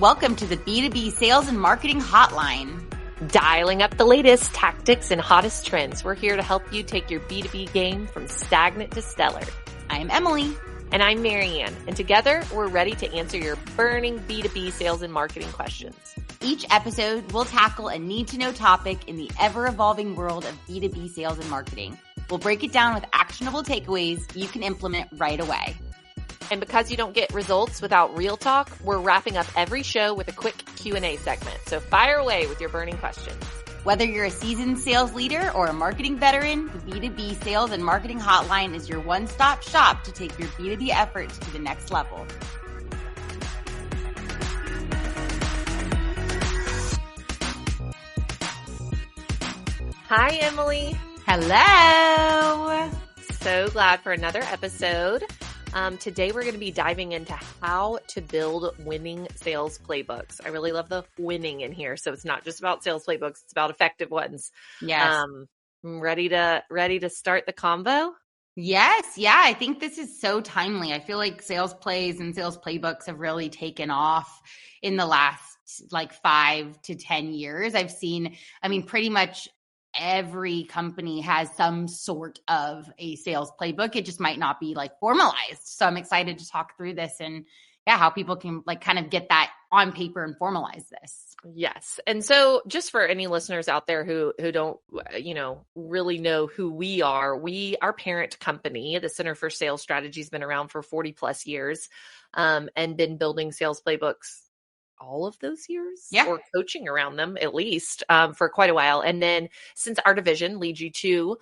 Welcome to the B2B Sales and Marketing Hotline. Dialing up the latest tactics and hottest trends. We're here to help you take your B2B game from stagnant to stellar. I'm Emily. And I'm Maryanne. And together, we're ready to answer your burning B2B sales and marketing questions. Each episode, we'll tackle a need-to-know topic in the ever-evolving world of B2B sales and marketing. We'll break it down with actionable takeaways you can implement right away. And because you don't get results without real talk, we're wrapping up every show with a quick Q&A segment. So fire away with your burning questions. Whether you're a seasoned sales leader or a marketing veteran, the B2B Sales and Marketing Hotline is your one-stop shop to take your B2B efforts to the next level. Hi, Emily. Hello. So glad for another episode. Today we're going to be diving into how to build winning sales playbooks. I really love the winning in here. So it's not just about sales playbooks. It's about effective ones. Yes. Ready to start the combo? Yes. Yeah. I think this is so timely. I feel like sales plays and sales playbooks have really taken off in the last 5 to 10 years. I've seen, pretty much every company has some sort of a sales playbook. It just might not be formalized. So I'm excited to talk through this and how people can kind of get that on paper and formalize this. Yes. And so just for any listeners out there who don't, really know who we are, our parent company, the Center for Sales Strategy, has been around for 40 plus years, and been building sales playbooks all of those years, or coaching around them at least, for quite a while. And then since our division, Lead G2,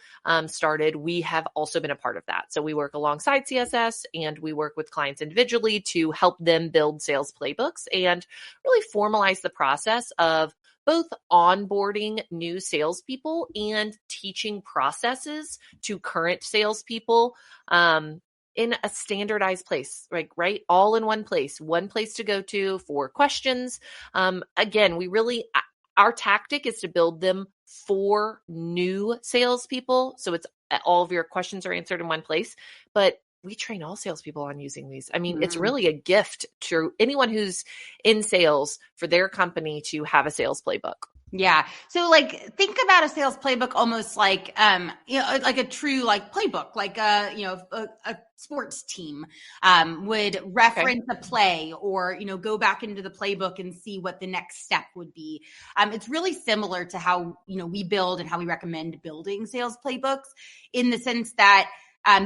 started, we have also been a part of that. So we work alongside CSS and we work with clients individually to help them build sales playbooks and really formalize the process of both onboarding new salespeople and teaching processes to current salespeople, in a standardized place, right? All in one place to go to for questions. Again, our tactic is to build them for new salespeople. So it's all of your questions are answered in one place, but we train all salespeople on using these. It's really a gift to anyone who's in sales for their company to have a sales playbook. Yeah. So think about a sales playbook almost like a true playbook, a sports team would reference a play or, go back into the playbook and see what the next step would be. It's really similar to how, we build and how we recommend building sales playbooks, in the sense that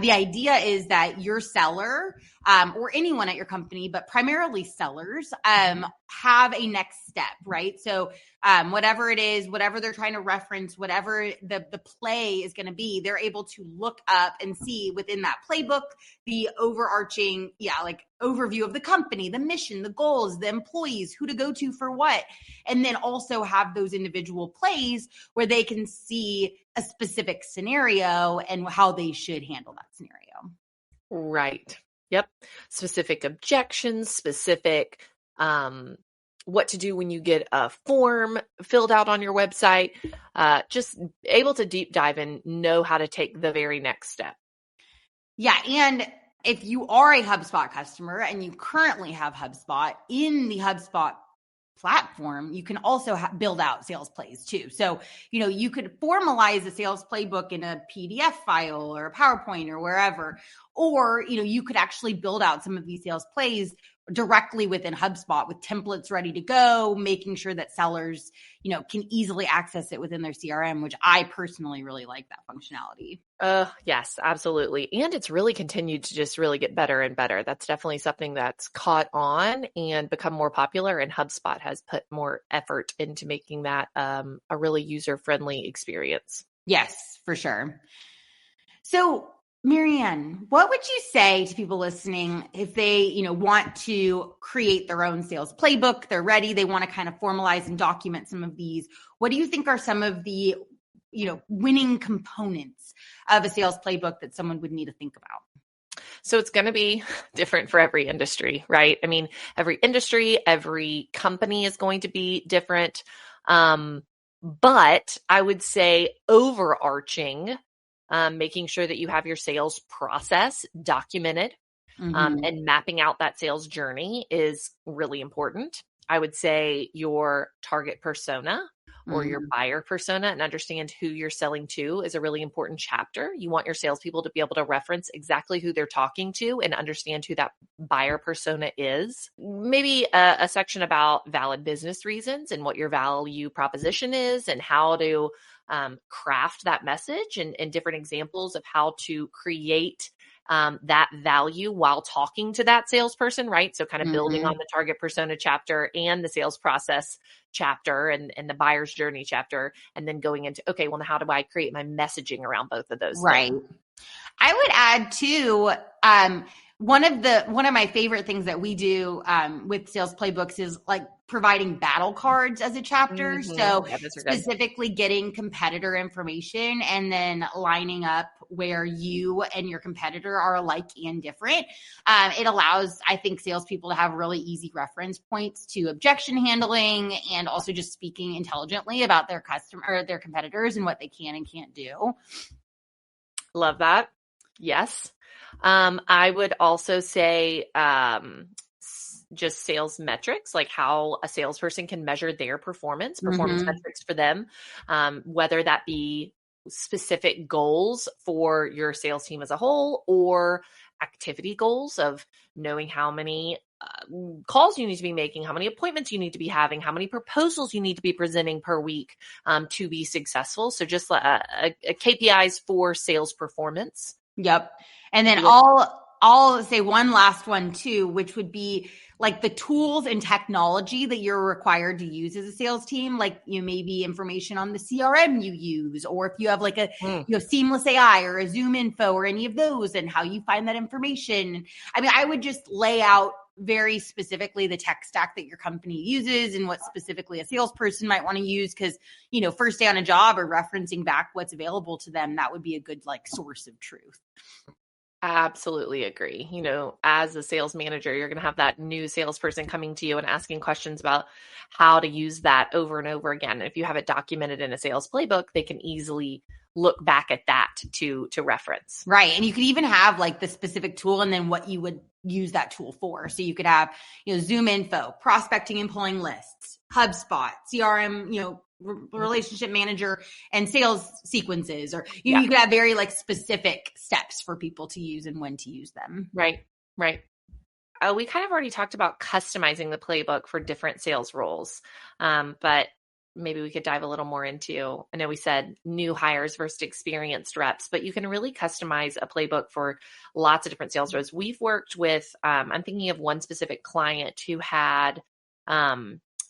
the idea is that your seller, or anyone at your company, but primarily sellers, have a next step, right? So whatever it is, whatever they're trying to reference, whatever the play is going to be, they're able to look up and see within that playbook the overarching, overview of the company, the mission, the goals, the employees, who to go to for what, and then also have those individual plays where they can see a specific scenario and how they should handle that scenario. Right. Yep. Specific objections, specific what to do when you get a form filled out on your website, just able to deep dive and know how to take the very next step. Yeah. And if you are a HubSpot customer and you currently have HubSpot, in the HubSpot platform, you can also build out sales plays too. So, you could formalize a sales playbook in a PDF file or a PowerPoint or wherever, or, you could actually build out some of these sales plays directly within HubSpot with templates ready to go, making sure that sellers, can easily access it within their CRM, which I personally really like that functionality. Yes, absolutely. And it's really continued to just really get better and better. That's definitely something that's caught on and become more popular, and HubSpot has put more effort into making that a really user-friendly experience. Yes, for sure. So Maryanne, what would you say to people listening if they, want to create their own sales playbook? They're ready. They want to kind of formalize and document some of these. What do you think are some of the, winning components of a sales playbook that someone would need to think about? So it's going to be different for every industry, right? Every industry, every company is going to be different. But I would say overarching, making sure that you have your sales process documented, and mapping out that sales journey is really important. I would say your target persona or your buyer persona, and understand who you're selling to is a really important chapter. You want your salespeople to be able to reference exactly who they're talking to and understand who that buyer persona is. Maybe a section about valid business reasons and what your value proposition is and how to craft that message, and different examples of how to create that value while talking to that salesperson, right? So kind of building on the target persona chapter and the sales process chapter and the buyer's journey chapter, and then going into, okay, well, now how do I create my messaging around both of those things? I would add too, one of my favorite things that we do with sales playbooks is like providing battle cards as a chapter. So specifically getting competitor information and then lining up where you and your competitor are alike and different. It allows, I think, salespeople to have really easy reference points to objection handling and also just speaking intelligently about their customer or their competitors and what they can and can't do. Love that. Yes. I would also say just sales metrics, like how a salesperson can measure their performance metrics for them, whether that be specific goals for your sales team as a whole or activity goals of knowing how many calls you need to be making, how many appointments you need to be having, how many proposals you need to be presenting per week to be successful. So just a KPIs for sales performance. Yep. And then I'll say one last one too, which would be like the tools and technology that you're required to use as a sales team. Like, maybe information on the CRM you use, or if you have like a, Seamless AI or a Zoom info or any of those, and how you find that information. I mean, I would just lay out very specifically the tech stack that your company uses and what specifically a salesperson might want to use. Cause, first day on a job or referencing back what's available to them, that would be a good like source of truth. Absolutely agree. As a sales manager, you're going to have that new salesperson coming to you and asking questions about how to use that over and over again. And if you have it documented in a sales playbook, they can easily look back at that to reference. Right. And you could even have like the specific tool and then what you would use that tool for. So you could have, Zoom info, prospecting and pulling lists, HubSpot, CRM, relationship manager, and sales sequences, or you could have very like specific steps for people to use and when to use them. Right. We kind of already talked about customizing the playbook for different sales roles, but maybe we could dive a little more into, I know we said new hires versus experienced reps, but you can really customize a playbook for lots of different sales roles. We've worked with, I'm thinking of one specific client who had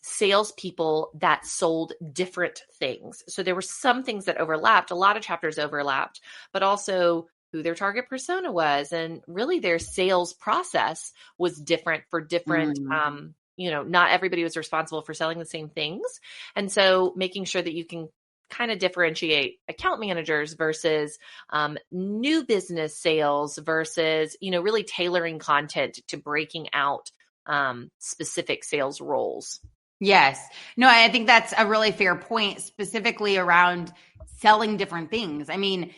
salespeople that sold different things. So there were some things that overlapped, a lot of chapters overlapped, but also who their target persona was. And really their sales process was different for different, not everybody was responsible for selling the same things. And so making sure that you can kind of differentiate account managers versus new business sales versus, really tailoring content to breaking out specific sales roles. Yes. No, I think that's a really fair point, specifically around selling different things. I mean,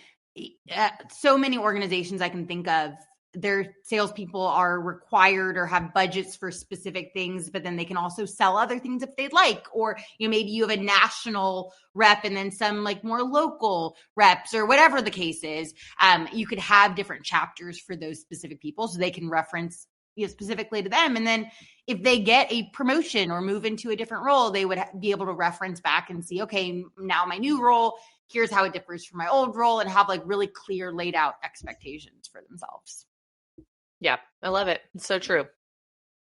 so many organizations I can think of, their salespeople are required or have budgets for specific things, but then they can also sell other things if they'd like. Or, maybe you have a national rep and then some like more local reps or whatever the case is. You could have different chapters for those specific people so they can reference specifically to them. And then if they get a promotion or move into a different role, they would be able to reference back and see, okay, now my new role, here's how it differs from my old role, and have like really clear laid out expectations for themselves. Yeah, I love it. It's so true.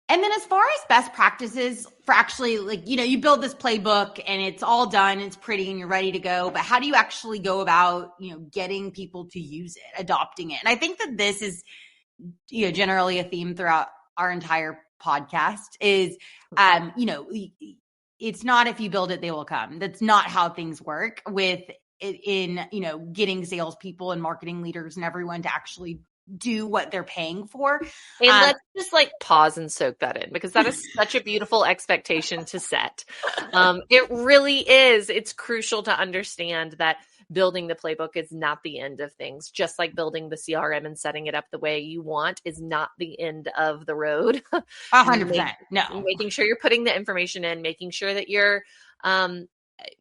And then as far as best practices for actually like, you build this playbook and it's all done, it's pretty and you're ready to go, but how do you actually go about, getting people to use it, adopting it? And I think that this is, generally a theme throughout our entire podcast is, it's not if you build it, they will come. That's not how things work with in getting salespeople and marketing leaders and everyone to actually do what they're paying for. And let's just like pause and soak that in, because that is such a beautiful expectation to set. It really is. It's crucial to understand that building the playbook is not the end of things. Just like building the CRM and setting it up the way you want is not the end of the road. 100%. No. Making sure you're putting the information in, making sure that you're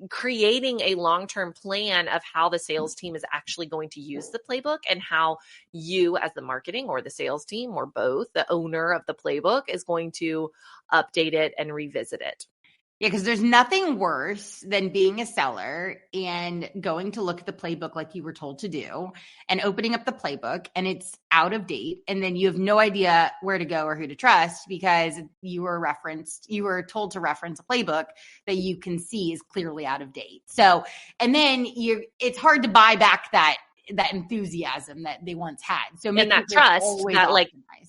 creating a long-term plan of how the sales team is actually going to use the playbook, and how you as the marketing or the sales team or both, the owner of the playbook, is going to update it and revisit it. Yeah, because there's nothing worse than being a seller and going to look at the playbook like you were told to do, and opening up the playbook and it's out of date. And then you have no idea where to go or who to trust, because you were told to reference a playbook that you can see is clearly out of date. So, and then it's hard to buy back that enthusiasm that they once had. So and that trust that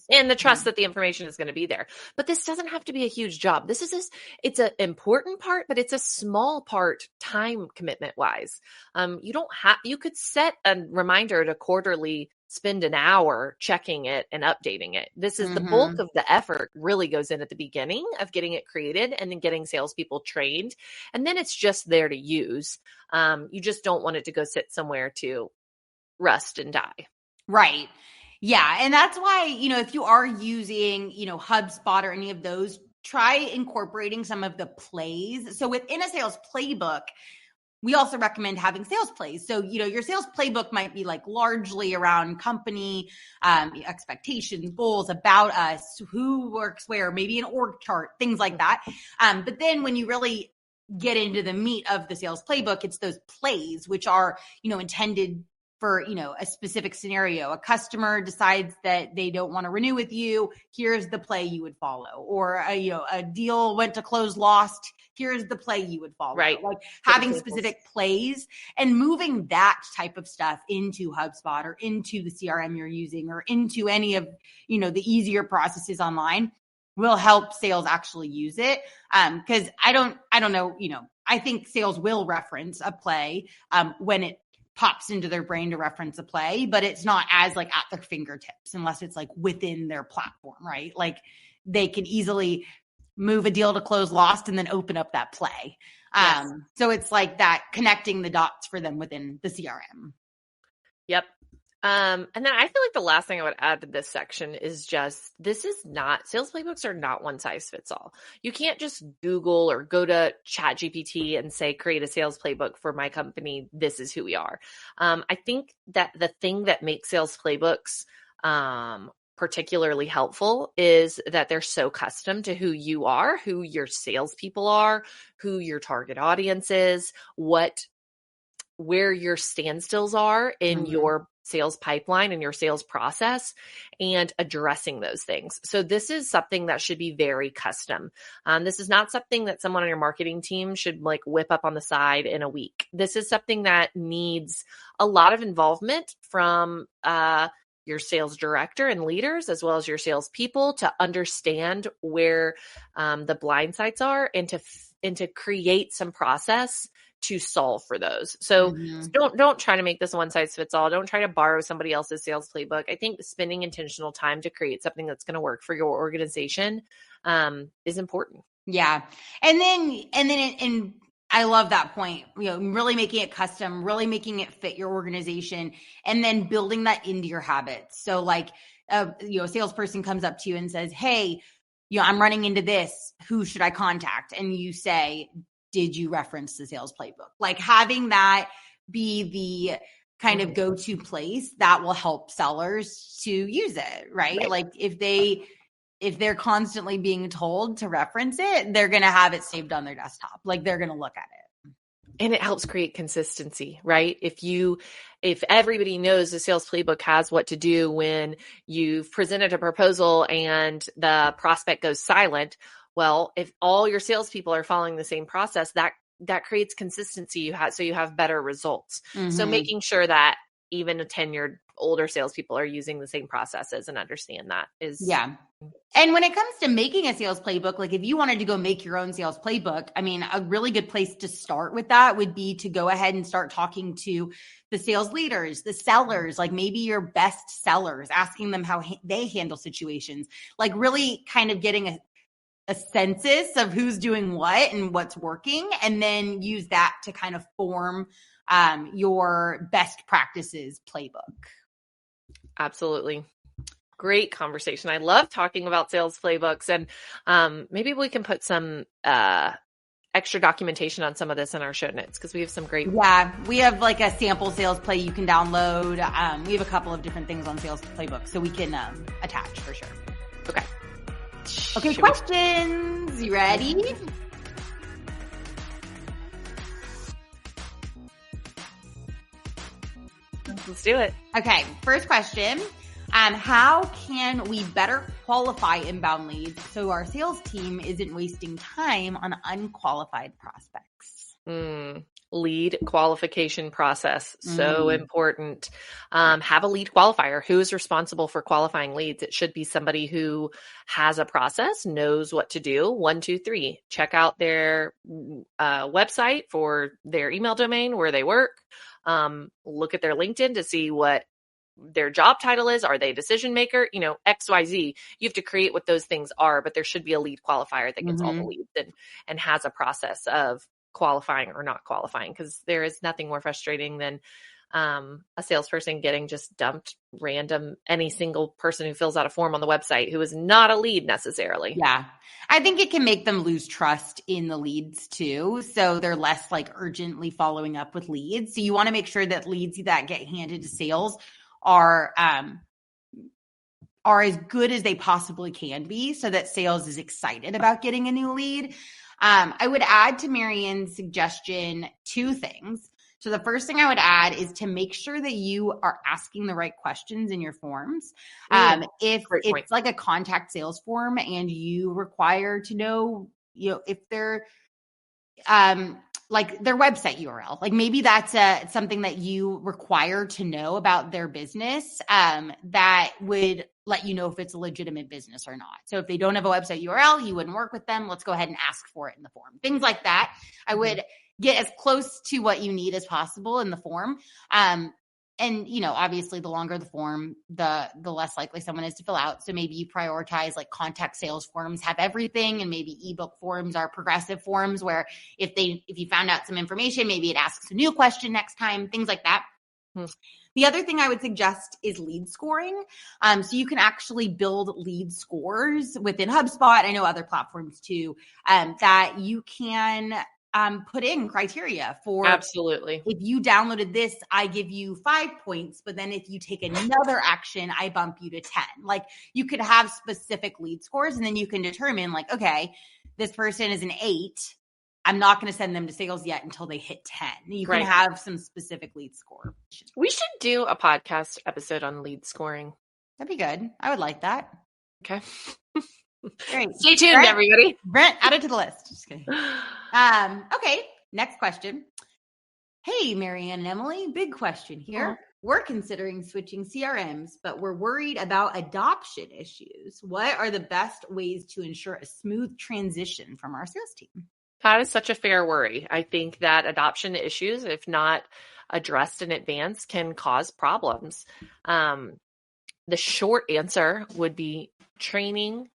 and the trust that the information is going to be there. But this doesn't have to be a huge job. It's an important part, but it's a small part time commitment wise. You could set a reminder to quarterly spend an hour checking it and updating it. This is the bulk of the effort really goes in at the beginning of getting it created and then getting salespeople trained. And then it's just there to use. You just don't want it to go sit somewhere to rust and die. Right. Yeah. And that's why, if you are using, HubSpot or any of those, try incorporating some of the plays. So within a sales playbook, we also recommend having sales plays. So, your sales playbook might be like largely around company expectations, goals, about us, who works where, maybe an org chart, things like that. But then when you really get into the meat of the sales playbook, it's those plays, which are, intended for, a specific scenario. A customer decides that they don't want to renew with you. Here's the play you would follow. Or, a deal went to close, lost. Here's the play you would follow. Right. Like having specific plays and moving that type of stuff into HubSpot or into the CRM you're using or into any of, the easier processes online will help sales actually use it. Cause I don't know, I think sales will reference a play when it pops into their brain to reference a play, but it's not as like at their fingertips unless it's like within their platform, right? Like they can easily move a deal to close, lost, and then open up that play. Yes. So it's like that connecting the dots for them within the CRM. Yep. And then I feel like the last thing I would add to this section is just, sales playbooks are not one size fits all. You can't just Google or go to ChatGPT and say, create a sales playbook for my company. This is who we are. I think that the thing that makes sales playbooks, particularly helpful is that they're so custom to who you are, who your salespeople are, who your target audience is, where your standstills are in your sales pipeline and your sales process, and addressing those things. So this is something that should be very custom. This is not something that someone on your marketing team should like whip up on the side in a week. This is something that needs a lot of involvement from your sales director and leaders, as well as your salespeople, to understand where the blind sites are and to create some process to solve for those. So don't try to make this one size fits all. Don't try to borrow somebody else's sales playbook. I think spending intentional time to create something that's going to work for your organization is important. Yeah. And then I love that point, really making it custom, really making it fit your organization, and then building that into your habits. So like, a salesperson comes up to you and says, hey, I'm running into this. Who should I contact? And you say, did you reference the sales playbook? Like having that be the kind of go-to place that will help sellers to use it, right? Like if they're constantly being told to reference it, they're going to have it saved on their desktop. Like they're going to look at it. And it helps create consistency, right? If everybody knows the sales playbook has what to do when you've presented a proposal and the prospect goes silent, well, if all your salespeople are following the same process, that creates consistency. So you have better results. So making sure that even a tenured older salespeople are using the same processes and understand that is. Yeah. And when it comes to making a sales playbook, like if you wanted to go make your own sales playbook, I mean, a really good place to start with that would be to go ahead and start talking to the sales leaders, the sellers, like maybe your best sellers, asking them how they handle situations, like really kind of getting a census of who's doing what and what's working, and then use that to kind of form your best practices playbook. Absolutely. Great conversation. I love talking about sales playbooks, and maybe we can put some extra documentation on some of this in our show notes because we have some great. Yeah, we have like a sample sales play you can download. We have a couple of different things on sales playbooks, so we can attach for sure. Okay. Okay, questions. You ready? Let's do it. Okay, first question. How can we better qualify inbound leads so our sales team isn't wasting time on unqualified prospects? Lead qualification process. So important. Have a lead qualifier. Who is responsible for qualifying leads? It should be somebody who has a process, knows what to do. 1, 2, 3, check out their website for their email domain, where they work. Look at their LinkedIn to see what their job title is. Are they a decision maker? XYZ. You have to create what those things are, but there should be a lead qualifier that gets all the leads and has a process of qualifying or not qualifying, because there is nothing more frustrating than a salesperson getting just dumped any single person who fills out a form on the website who is not a lead necessarily. Yeah. I think it can make them lose trust in the leads too. So they're less like urgently following up with leads. So you want to make sure that leads that get handed to sales are as good as they possibly can be, so that sales is excited about getting a new lead. I would add to Maryanne's suggestion 2 things. So the first thing I would add is to make sure that you are asking the right questions in your forms. If it's like a contact sales form and you require to know, if they're like their website URL, like maybe that's something that you require to know about their business, that would let you know if it's a legitimate business or not. So if they don't have a website URL, you wouldn't work with them. Let's go ahead and ask for it in the form. Things like that. I would get as close to what you need as possible in the form. And, obviously the longer the form, the less likely someone is to fill out. So maybe you prioritize like contact sales forms have everything, and maybe ebook forms are progressive forms where if you found out some information, maybe it asks a new question next time, things like that. The other thing I would suggest is lead scoring. So you can actually build lead scores within HubSpot. I know other platforms too, that you can put in criteria for. Absolutely. If you downloaded this, I give you 5 points, but then if you take another action, I bump you to 10. Like you could have specific lead scores, and then you can determine like, okay, this person is an 8. I'm not going to send them to sales yet until they hit 10. You can have some specific lead score. We should do a podcast episode on lead scoring. That'd be good. I would like that. Okay. Great. Stay tuned, everybody. Brent, add it to the list. Just kidding. Okay. Next question. Hey, Maryanne and Emily, big question here. We're considering switching CRMs, but we're worried about adoption issues. What are the best ways to ensure a smooth transition from our sales team? That is such a fair worry. I think that adoption issues, if not addressed in advance, can cause problems. The short answer would be training,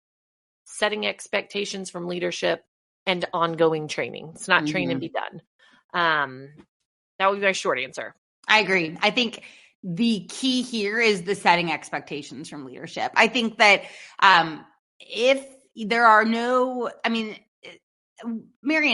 setting expectations from leadership, and ongoing training. It's not train and be done. That would be my short answer. I agree. I think the key here is the setting expectations from leadership. I think that if there are Maryanne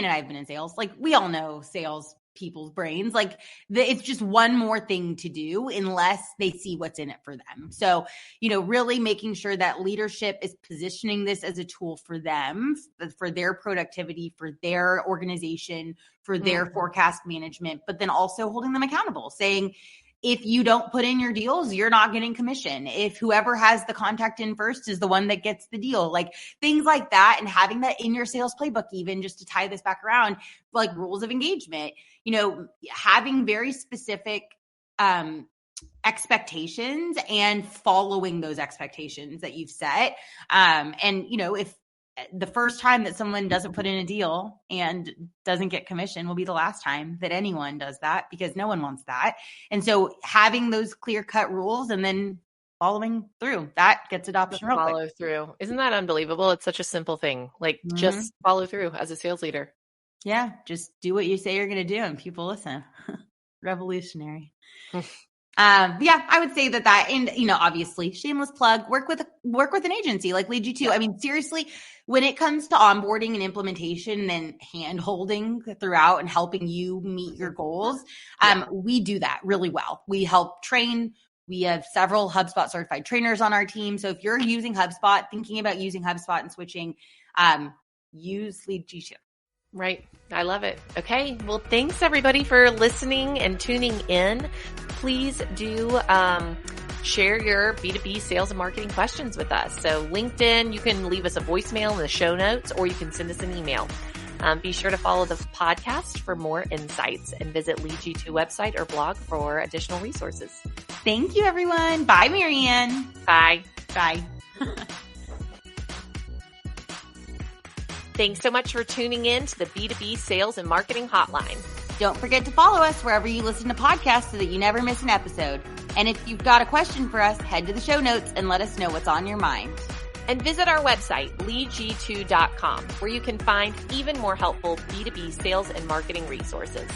and I have been in sales. Like we all know sales people's brains. Like it's just one more thing to do unless they see what's in it for them. So, really making sure that leadership is positioning this as a tool for them, for their productivity, for their organization, for their forecast management, but then also holding them accountable, saying, if you don't put in your deals, you're not getting commission. If whoever has the contact in first is the one that gets the deal, like things like that, and having that in your sales playbook, even just to tie this back around, like rules of engagement, having very specific expectations and following those expectations that you've set. If the first time that someone doesn't put in a deal and doesn't get commission will be the last time that anyone does that, because no one wants that. And so having those clear-cut rules and then following through, that gets adoption real quick. Follow through. Isn't that unbelievable? It's such a simple thing. Like just follow through as a sales leader. Yeah. Just do what you say you're going to do and people listen. Revolutionary. Yeah, I would say that, and obviously, shameless plug, work with an agency like Lead G2. I mean, seriously, when it comes to onboarding and implementation and hand holding throughout and helping you meet your goals, we do that really well. We help train. We have several HubSpot certified trainers on our team. So if you're using HubSpot, thinking about using HubSpot and switching, use Lead G2. Right. I love it. Okay. Well, thanks everybody for listening and tuning in. Please do share your B2B sales and marketing questions with us. So LinkedIn, you can leave us a voicemail in the show notes, or you can send us an email. Be sure to follow the podcast for more insights and visit Lead G2 website or blog for additional resources. Thank you, everyone. Bye, Maryanne. Bye. Bye. Thanks so much for tuning in to the B2B Sales and Marketing Hotline. Don't forget to follow us wherever you listen to podcasts so that you never miss an episode. And if you've got a question for us, head to the show notes and let us know what's on your mind. And visit our website, leadg2.com, where you can find even more helpful B2B sales and marketing resources.